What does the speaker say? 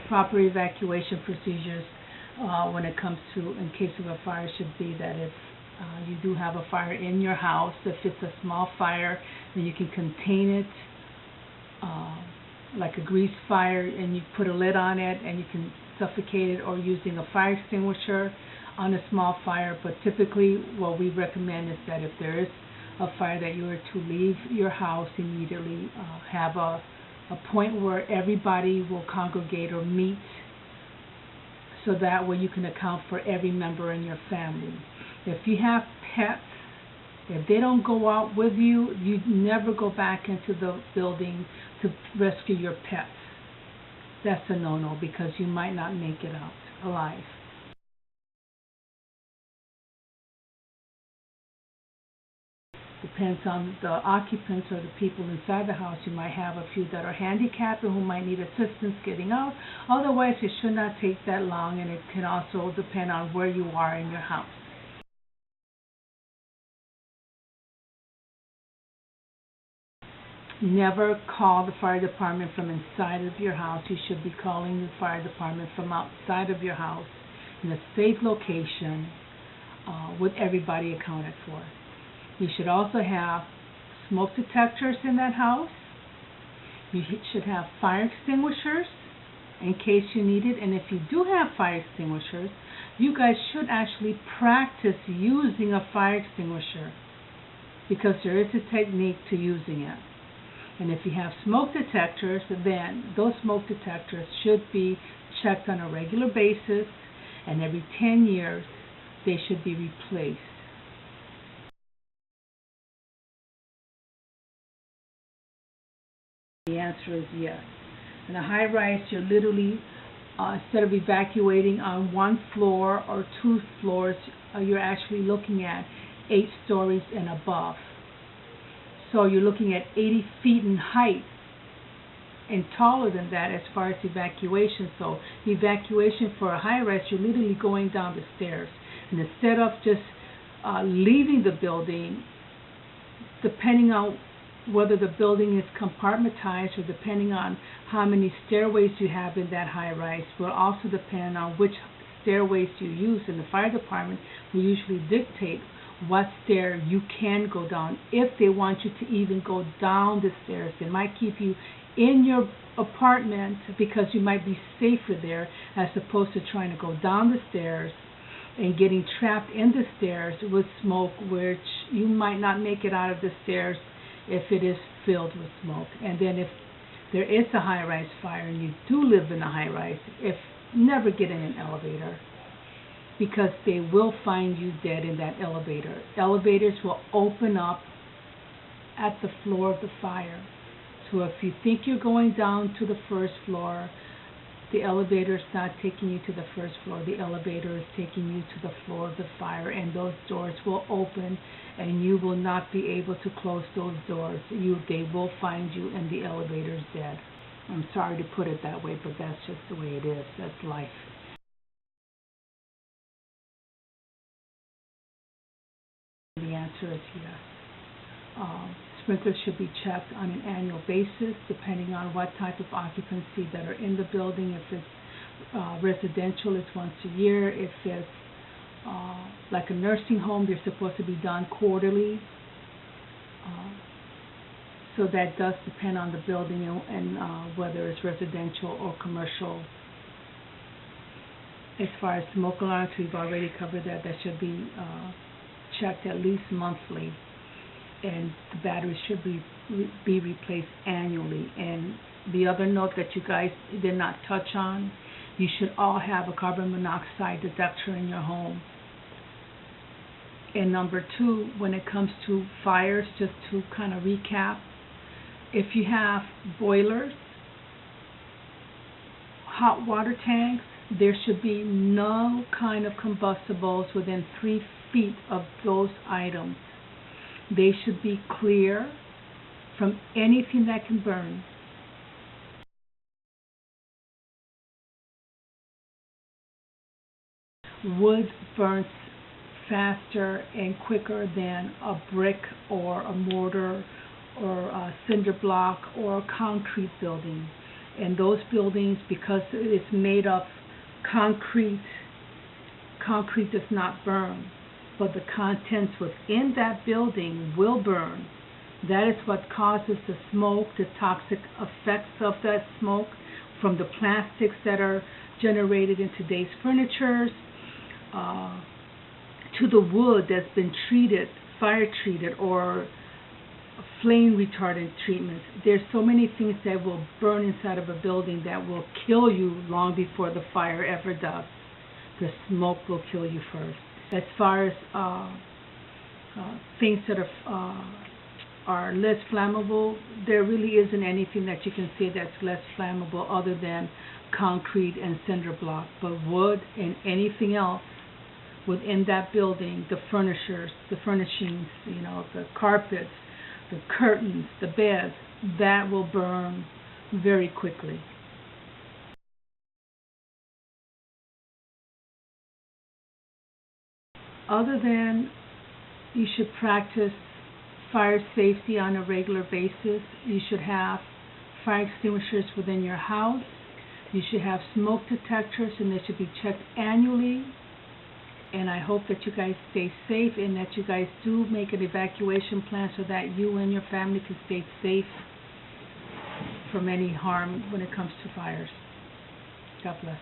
proper evacuation procedures when it comes to, in case of a fire, should be that if you do have a fire in your house, if it's a small fire, then you can contain it like a grease fire, and you put a lid on it and you can suffocate it, or using a fire extinguisher on a small fire. But typically what we recommend is that if there is a fire, that you are to leave your house immediately, have a point where everybody will congregate or meet, so that way you can account for every member in your family. If you have pets, if they don't go out with you, you never go back into the building to rescue your pets. That's a no-no, because you might not make it out alive. Depends on the occupants or the people inside the house. You might have a few that are handicapped and who might need assistance getting out. Otherwise, it should not take that long, and it can also depend on where you are in your house. Never call the fire department from inside of your house. You should be calling the fire department from outside of your house in a safe location with everybody accounted for. You should also have smoke detectors in that house. You should have fire extinguishers in case you need it. And if you do have fire extinguishers, you guys should actually practice using a fire extinguisher, because there is a technique to using it. And if you have smoke detectors, then those smoke detectors should be checked on a regular basis, and every 10 years they should be replaced. The answer is yes. In a high-rise, you're literally, instead of evacuating on one floor or two floors, you're actually looking at 8 stories and above. So you're looking at 80 feet in height and taller than that as far as evacuation. So evacuation for a high-rise, you're literally going down the stairs. And instead of just leaving the building, depending on whether the building is compartmentized or depending on how many stairways you have in that high-rise, will also depend on which stairways you use. In the fire department, we usually dictate what stair you can go down. If they want you to even go down the stairs, they might keep you in your apartment because you might be safer there, as opposed to trying to go down the stairs and getting trapped in the stairs with smoke, which you might not make it out of the stairs if it is filled with smoke. And then if there is a high-rise fire and you do live in a high-rise, never get in an elevator, because they will find you dead in that elevator. Elevators will open up at the floor of the fire. So if you think you're going down to the first floor, the elevator is not taking you to the first floor. The elevator is taking you to the floor of the fire, and those doors will open, and you will not be able to close those doors. They will find you in the elevators dead. I'm sorry to put it that way, but that's just the way it is. That's life. The answer is yes. Sprinklers should be checked on an annual basis, depending on what type of occupancy that are in the building. If it's residential, it's once a year. If it's like a nursing home, they're supposed to be done quarterly. So that does depend on the building and whether it's residential or commercial. As far as smoke alarms, we've already covered that. That should be checked at least monthly, and the batteries should be replaced annually. And the other note that you guys did not touch on, you should all have a carbon monoxide detector in your home. And number 2, when it comes to fires, just to kind of recap, if you have boilers, hot water tanks, there should be no kind of combustibles within 3 feet of those items. They should be clear from anything that can burn. Wood burns faster and quicker than a brick or a mortar or a cinder block or a concrete building. And those buildings, because it's made of concrete does not burn, but the contents within that building will burn. That is what causes the smoke, the toxic effects of that smoke from the plastics that are generated in today's furnitures, to the wood that's been treated, fire treated, or flame retardant treatments. There's so many things that will burn inside of a building that will kill you long before the fire ever does. The smoke will kill you first. As far as things that are less flammable, there really isn't anything that you can say that's less flammable other than concrete and cinder block. But wood and anything else within that building, the furnishings, the carpets, the curtains, the beds, that will burn very quickly. Other than you should practice fire safety on a regular basis, you should have fire extinguishers within your house. You should have smoke detectors, and they should be checked annually. And I hope that you guys stay safe and that you guys do make an evacuation plan so that you and your family can stay safe from any harm when it comes to fires. God bless.